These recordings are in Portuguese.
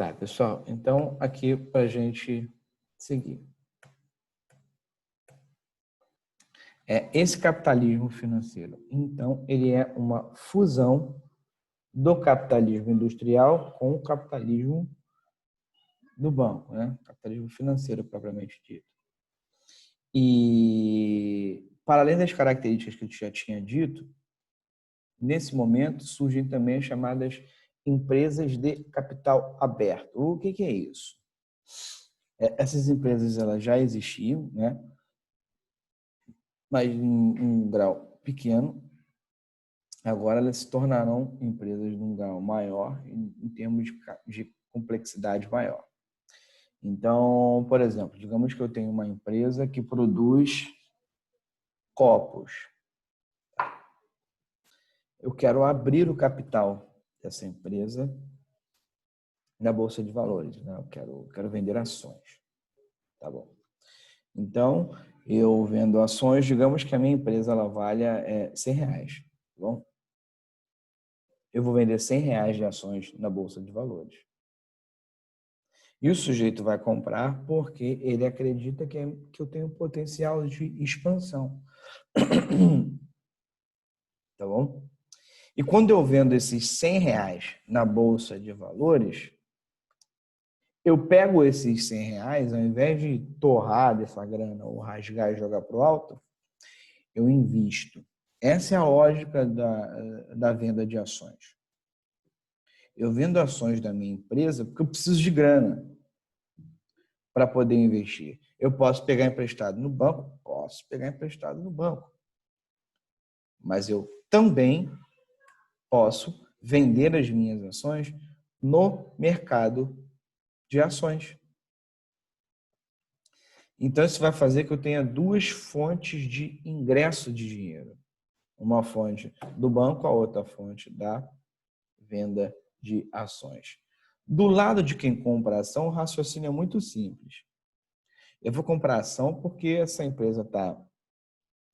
Tá, pessoal. Então, aqui para a gente seguir. Esse capitalismo financeiro, então, ele é uma fusão do capitalismo industrial com o capitalismo do banco, né? Capitalismo financeiro, propriamente dito. E, para além das características que eu já tinha dito, nesse momento surgem também as chamadas empresas de capital aberto. O que é isso? Essas empresas elas já existiam, né? Mas em um grau pequeno. Agora elas se tornarão empresas de um grau maior em termos de complexidade maior. Então, por exemplo, digamos que eu tenho uma empresa que produz copos. Eu quero abrir o capital dessa empresa na Bolsa de Valores, né? Eu quero vender ações. Tá bom. Então, eu vendo ações, digamos que a minha empresa ela valha R$100, tá bom? Eu vou vender R$100 de ações na Bolsa de Valores. E o sujeito vai comprar porque ele acredita que eu tenho potencial de expansão. Tá bom? E quando eu vendo esses R$100 na Bolsa de Valores, eu pego esses R$100, ao invés de torrar dessa grana ou rasgar e jogar para o alto, eu invisto. Essa é a lógica da venda de ações. Eu vendo ações da minha empresa porque eu preciso de grana para poder investir. Eu posso pegar emprestado no banco? Posso pegar emprestado no banco. Mas eu também posso vender as minhas ações no mercado de ações. Então, isso vai fazer que eu tenha duas fontes de ingresso de dinheiro. Uma fonte do banco, a outra fonte da venda de ações. Do lado de quem compra ação, o raciocínio é muito simples. Eu vou comprar ação porque essa empresa está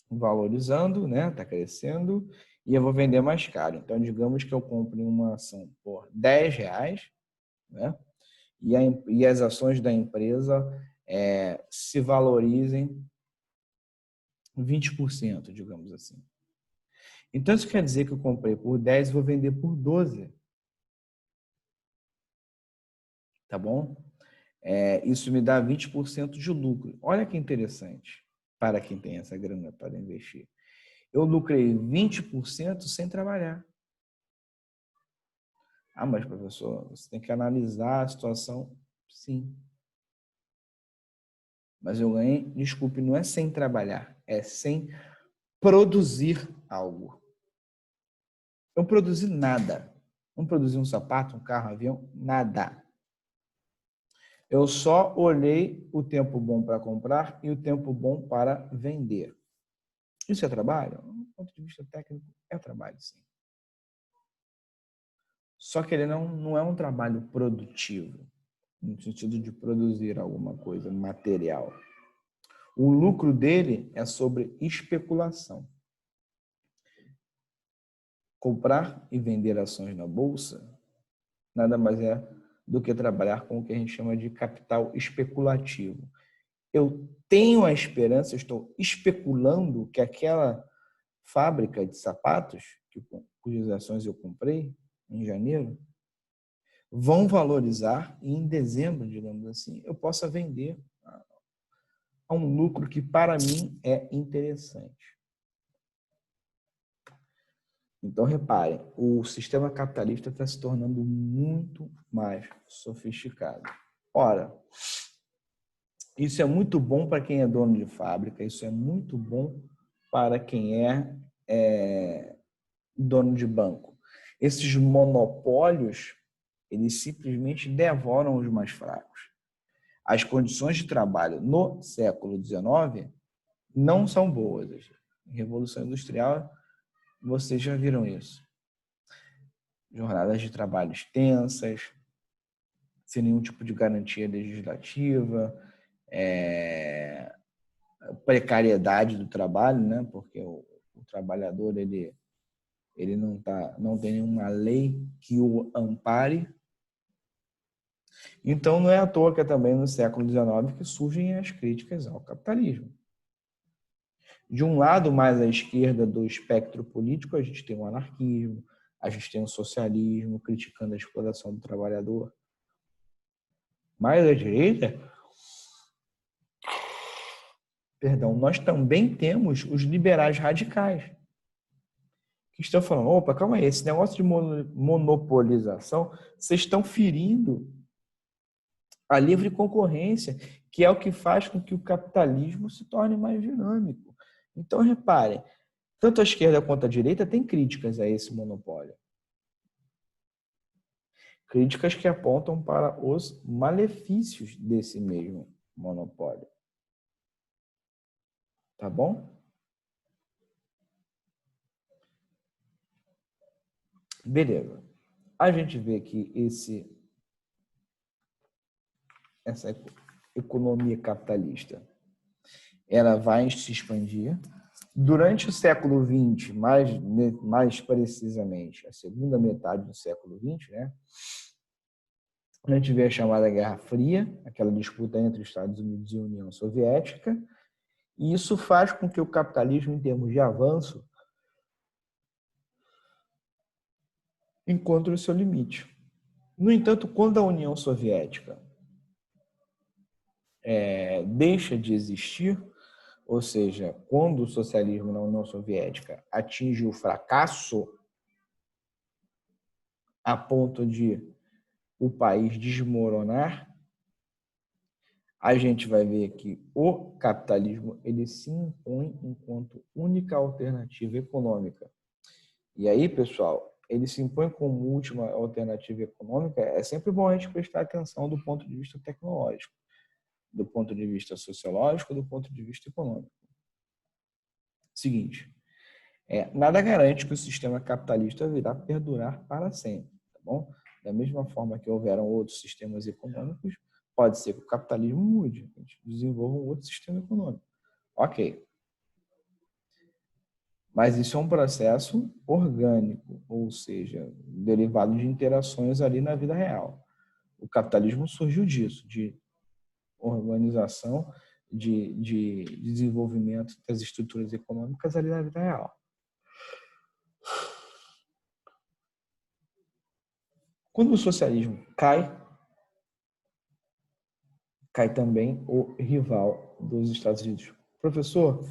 valorizando, né? Está crescendo, e eu vou vender mais caro. Então, digamos que eu compre uma ação por R$10, né? E as ações da empresa se valorizem 20%, digamos assim. Então, isso quer dizer que eu comprei por 10 e vou vender por 12. Tá bom? Isso me dá 20% de lucro. Olha que interessante para quem tem essa grana para investir. Eu lucrei 20% sem trabalhar. Ah, mas professor, você tem que analisar a situação. Sim. Mas eu ganhei, desculpe, não é sem trabalhar, é sem produzir algo. Eu não produzi nada. Não produzi um sapato, um carro, um avião, nada. Eu só olhei o tempo bom para comprar e o tempo bom para vender. Isso é trabalho? Do ponto de vista técnico, é trabalho, sim. Só que ele não é um trabalho produtivo, no sentido de produzir alguma coisa material. O lucro dele é sobre especulação. Comprar e vender ações na bolsa nada mais é do que trabalhar com o que a gente chama de capital especulativo. Eu tenho a esperança, eu estou especulando que aquela fábrica de sapatos, cujas ações eu comprei em janeiro, vão valorizar e em dezembro, digamos assim, eu possa vender a um lucro que para mim é interessante. Então, reparem, o sistema capitalista está se tornando muito mais sofisticado. Ora, isso é muito bom para quem é dono de fábrica, isso é muito bom para quem é dono de banco. Esses monopólios, eles simplesmente devoram os mais fracos. As condições de trabalho no século XIX não são boas. Revolução Industrial, vocês já viram isso. Jornadas de trabalho extensas, sem nenhum tipo de garantia legislativa, precariedade do trabalho, né? Porque o trabalhador ele não tem nenhuma lei que o ampare. Então, não é à toa que é também no século XIX que surgem as críticas ao capitalismo. De um lado mais à esquerda do espectro político, a gente tem o anarquismo, a gente tem o socialismo, criticando a exploração do trabalhador. Mais à direita, perdão, nós também temos os liberais radicais, que estão falando, opa, calma aí, esse negócio de monopolização, vocês estão ferindo a livre concorrência, que é o que faz com que o capitalismo se torne mais dinâmico. Então, reparem, tanto a esquerda quanto a direita têm críticas a esse monopólio. Críticas que apontam para os malefícios desse mesmo monopólio. Tá bom? Beleza. A gente vê que essa economia capitalista, ela vai se expandir. Durante o século XX, mais precisamente, a segunda metade do século XX, né? A gente vê a chamada Guerra Fria, aquela disputa entre os Estados Unidos e a União Soviética, e isso faz com que o capitalismo, em termos de avanço, encontre o seu limite. No entanto, quando a União Soviética deixa de existir, ou seja, quando o socialismo na União Soviética atinge o fracasso a ponto de o país desmoronar, a gente vai ver que o capitalismo ele se impõe enquanto única alternativa econômica. E aí, pessoal, ele se impõe como última alternativa econômica. É sempre bom a gente prestar atenção do ponto de vista tecnológico, do ponto de vista sociológico, do ponto de vista econômico. Seguinte, nada garante que o sistema capitalista virá perdurar para sempre, tá bom? Da mesma forma que houveram outros sistemas econômicos, pode ser que o capitalismo mude, a gente desenvolva um outro sistema econômico. Ok. Mas isso é um processo orgânico, ou seja, derivado de interações ali na vida real. O capitalismo surgiu disso, de organização, de desenvolvimento das estruturas econômicas ali na vida real. Quando o socialismo cai também o rival dos Estados Unidos. Professor,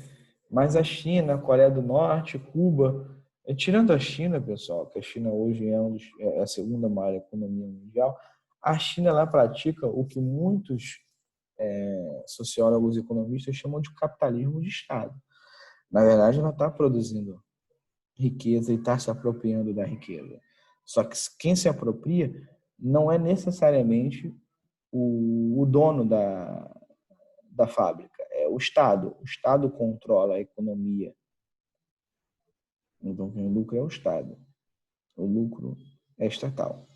mas a China, a Coreia do Norte, Cuba, tirando a China, pessoal, que a China hoje é a segunda maior economia mundial, a China lá pratica o que muitos sociólogos e economistas chamam de capitalismo de Estado. Na verdade, ela está produzindo riqueza e está se apropriando da riqueza. Só que quem se apropria não é necessariamente o dono da fábrica, é o Estado. O Estado controla a economia. Então, quem lucra é o Estado. O lucro é estatal.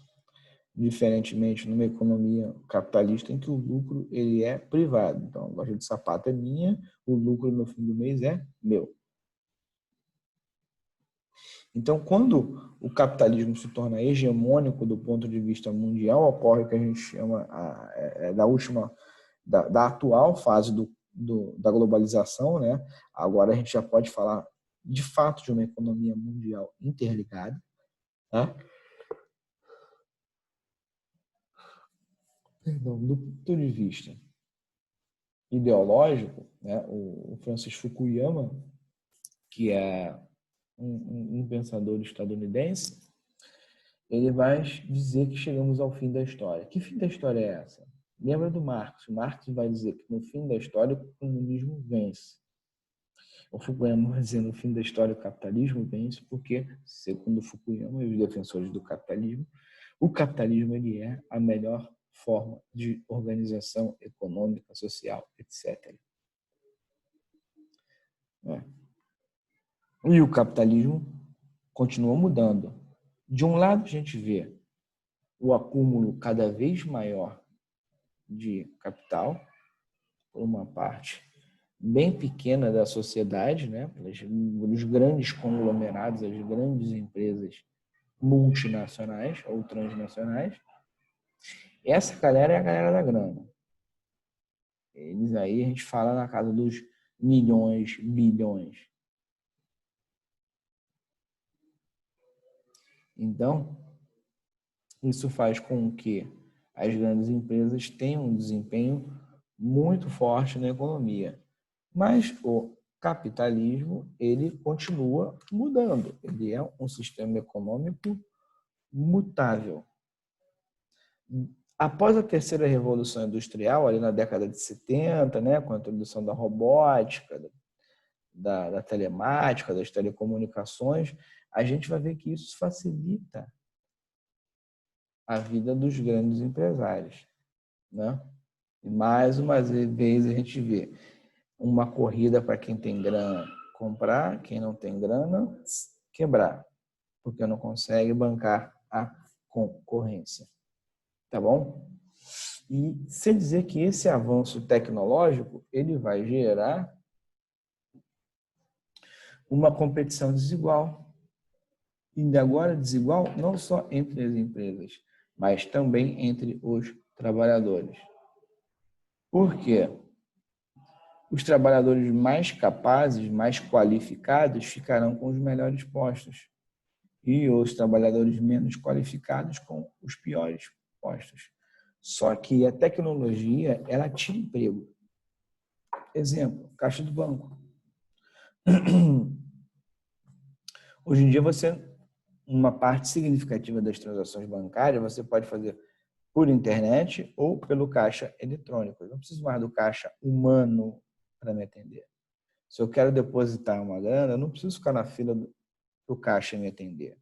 Diferentemente numa economia capitalista em que o lucro ele é privado. Então, a loja de sapato é minha, o lucro no fim do mês é meu. Então, quando o capitalismo se torna hegemônico do ponto de vista mundial, ocorre o que a gente chama da atual fase da globalização, né? Agora a gente já pode falar de fato de uma economia mundial interligada, tá? Perdão, do ponto de vista ideológico, né? O Francis Fukuyama, que é um pensador estadunidense, ele vai dizer que chegamos ao fim da história. Que fim da história é essa? Lembra do Marx? Marx vai dizer que no fim da história o comunismo vence. O Fukuyama vai dizer no fim da história o capitalismo vence porque, segundo Fukuyama e os defensores do capitalismo, o capitalismo ele é a melhor forma de organização econômica, social, etc. E o capitalismo continua mudando. De um lado, a gente vê o acúmulo cada vez maior de capital, por uma parte bem pequena da sociedade, né? Os grandes conglomerados, as grandes empresas multinacionais ou transnacionais, Essa galera é a galera da grana. Eles aí, a gente fala na casa dos milhões, bilhões. Então, isso faz com que as grandes empresas tenham um desempenho muito forte na economia. Mas o capitalismo, ele continua mudando. Ele é um sistema econômico mutável. Após a terceira revolução industrial, ali na década de 70, né, com a introdução da robótica, da telemática, das telecomunicações, a gente vai ver que isso facilita a vida dos grandes empresários, né? E mais uma vez a gente vê uma corrida para quem tem grana comprar, quem não tem grana quebrar, porque não consegue bancar a concorrência. Tá bom? E sem dizer que esse avanço tecnológico ele vai gerar uma competição desigual. E agora desigual não só entre as empresas, mas também entre os trabalhadores. Por quê? Os trabalhadores mais capazes, mais qualificados, ficarão com os melhores postos. E os trabalhadores menos qualificados com os piores postos. Só que a tecnologia, ela tira emprego. Exemplo, caixa do banco. Hoje em dia, uma parte significativa das transações bancárias, você pode fazer por internet ou pelo caixa eletrônico. Eu não preciso mais do caixa humano para me atender. Se eu quero depositar uma grana, eu não preciso ficar na fila do caixa me atender.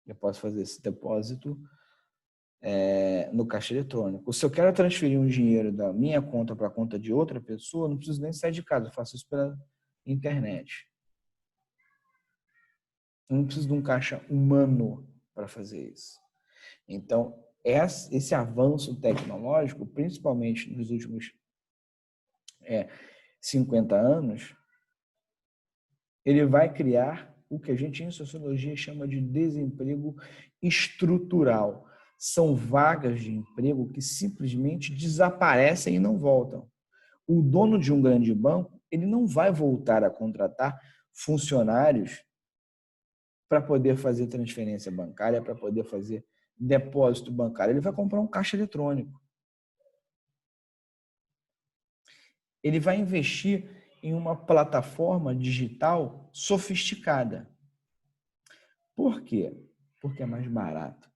Eu posso fazer esse depósito no caixa eletrônico. Se eu quero transferir um dinheiro da minha conta para a conta de outra pessoa, eu não preciso nem sair de casa, eu faço isso pela internet. Eu não preciso de um caixa humano para fazer isso. Então, esse avanço tecnológico, principalmente nos últimos 50 anos, ele vai criar o que a gente em sociologia chama de desemprego estrutural. São vagas de emprego que simplesmente desaparecem e não voltam. O dono de um grande banco, ele não vai voltar a contratar funcionários para poder fazer transferência bancária, para poder fazer depósito bancário. Ele vai comprar um caixa eletrônico. Ele vai investir em uma plataforma digital sofisticada. Por quê? Porque é mais barato.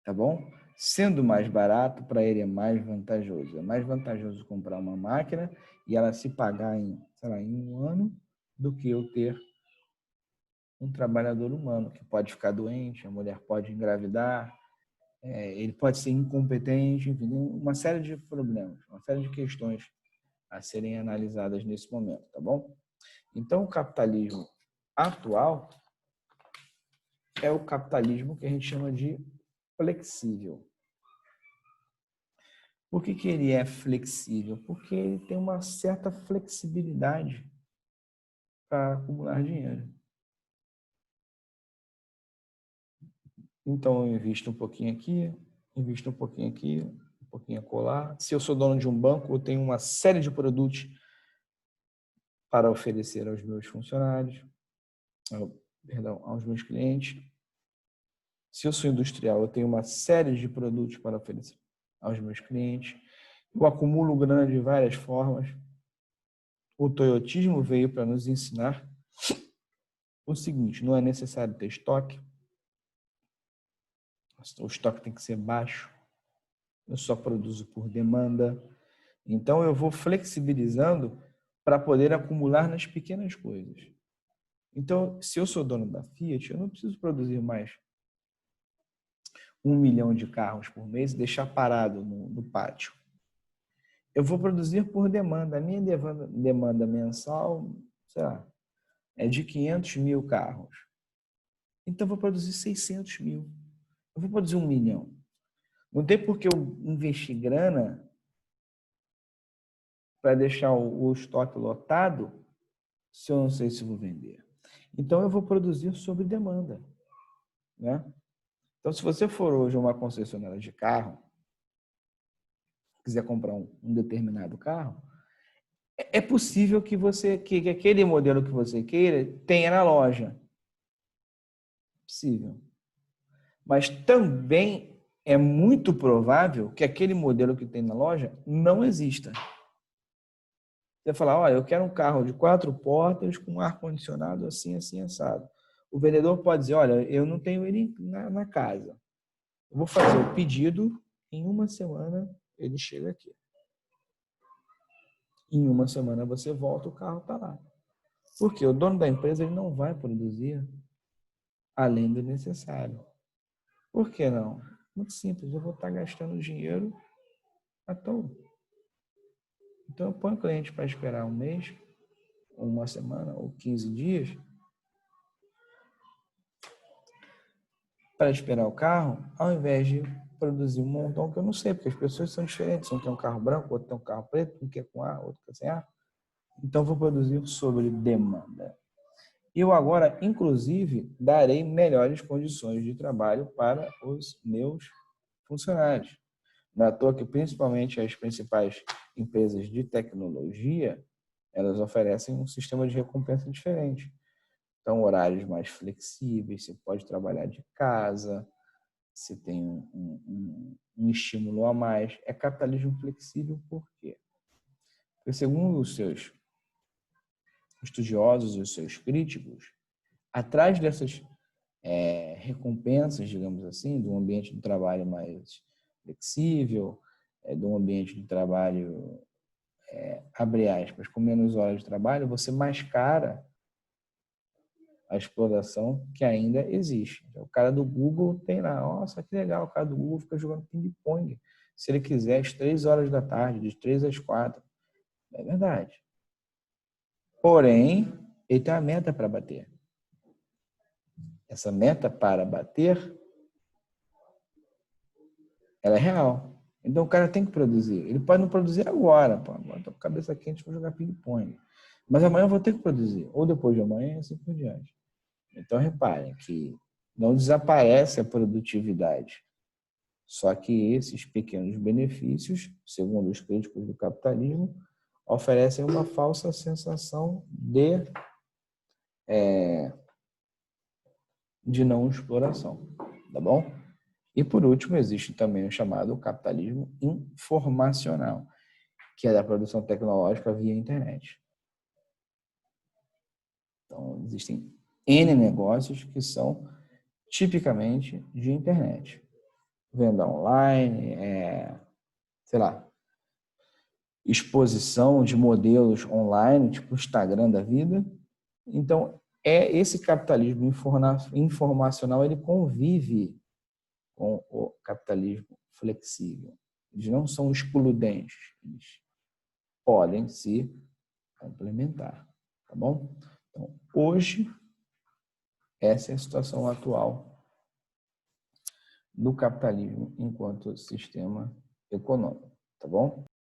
Tá bom? Sendo mais barato, para ele é mais vantajoso. É mais vantajoso comprar uma máquina e ela se pagar em, sei lá, em um ano do que eu ter um trabalhador humano que pode ficar doente, a mulher pode engravidar, ele pode ser incompetente, enfim, tem uma série de problemas, uma série de questões a serem analisadas nesse momento, tá bom? Então, o capitalismo atual é o capitalismo que a gente chama de flexível. Por que ele é flexível? Porque ele tem uma certa flexibilidade para acumular dinheiro. Então, eu invisto um pouquinho aqui, invisto um pouquinho aqui, um pouquinho acolá. Se eu sou dono de um banco, eu tenho uma série de produtos para oferecer aos meus funcionários, aos meus clientes. Se eu sou industrial, eu tenho uma série de produtos para oferecer aos meus clientes. Eu acumulo grana de várias formas. O toyotismo veio para nos ensinar o seguinte: não é necessário ter estoque. O estoque tem que ser baixo. Eu só produzo por demanda. Então, eu vou flexibilizando para poder acumular nas pequenas coisas. Então, se eu sou dono da Fiat, eu não preciso produzir mais 1 milhão de carros por mês e deixar parado no pátio. Eu vou produzir por demanda. A minha demanda mensal, sei lá, é de 500 mil carros. Então, eu vou produzir 600 mil. Eu vou produzir 1 milhão. Não tem por que eu investir grana para deixar o estoque lotado se eu não sei se vou vender. Então, eu vou produzir sob demanda, né? Então, se você for hoje a uma concessionária de carro, quiser comprar um determinado carro, é possível que aquele modelo que você queira tenha na loja. Possível. Mas também é muito provável que aquele modelo que tem na loja não exista. Você vai falar, olha, eu quero um carro de 4 portas com ar-condicionado assim, assim, assado. O vendedor pode dizer, olha, eu não tenho ele na casa. Eu vou fazer o pedido, em uma semana ele chega aqui. Em uma semana você volta, o carro está lá. Porque o dono da empresa ele não vai produzir além do necessário. Por que não? Muito simples, eu vou estar gastando dinheiro à toa. Então eu ponho o cliente para esperar um mês, uma semana ou 15 dias para esperar o carro, ao invés de produzir um montão que eu não sei, porque as pessoas são diferentes. Um quer um carro branco, outro tem um carro preto, um quer com ar, outro quer sem ar. Então vou produzir sobre demanda. Eu agora, inclusive, darei melhores condições de trabalho para os meus funcionários. Não é à toa que, principalmente, as principais empresas de tecnologia, elas oferecem um sistema de recompensa diferente. Então, horários mais flexíveis, você pode trabalhar de casa, você tem um estímulo a mais. É capitalismo flexível por quê? Porque, segundo os seus estudiosos e os seus críticos, atrás dessas recompensas, digamos assim, de um ambiente de trabalho mais flexível, de um ambiente de trabalho, abre aspas, com menos horas de trabalho, você mascara a exploração que ainda existe. Então, o cara do Google tem lá, nossa, que legal, o cara do Google fica jogando ping-pong, se ele quiser, às 3 horas da tarde, de 3 às 4. É verdade. Porém, ele tem uma meta para bater. Essa meta para bater, ela é real. Então o cara tem que produzir. Ele pode não produzir agora, pô, agora estou com a cabeça quente, vou jogar ping-pong. Mas amanhã eu vou ter que produzir, ou depois de amanhã, assim por diante. Então reparem que não desaparece a produtividade. Só que esses pequenos benefícios, segundo os críticos do capitalismo, oferecem uma falsa sensação de não exploração. Tá bom? E, por último, existe também o chamado capitalismo informacional, que é da produção tecnológica via internet. Então, existem N negócios que são tipicamente de internet. Venda online, sei lá, exposição de modelos online, tipo Instagram da vida. Então, esse capitalismo informacional, ele convive com o capitalismo flexível. Eles não são excludentes, eles podem se complementar, tá bom? Então, hoje, essa é a situação atual do capitalismo enquanto sistema econômico, tá bom?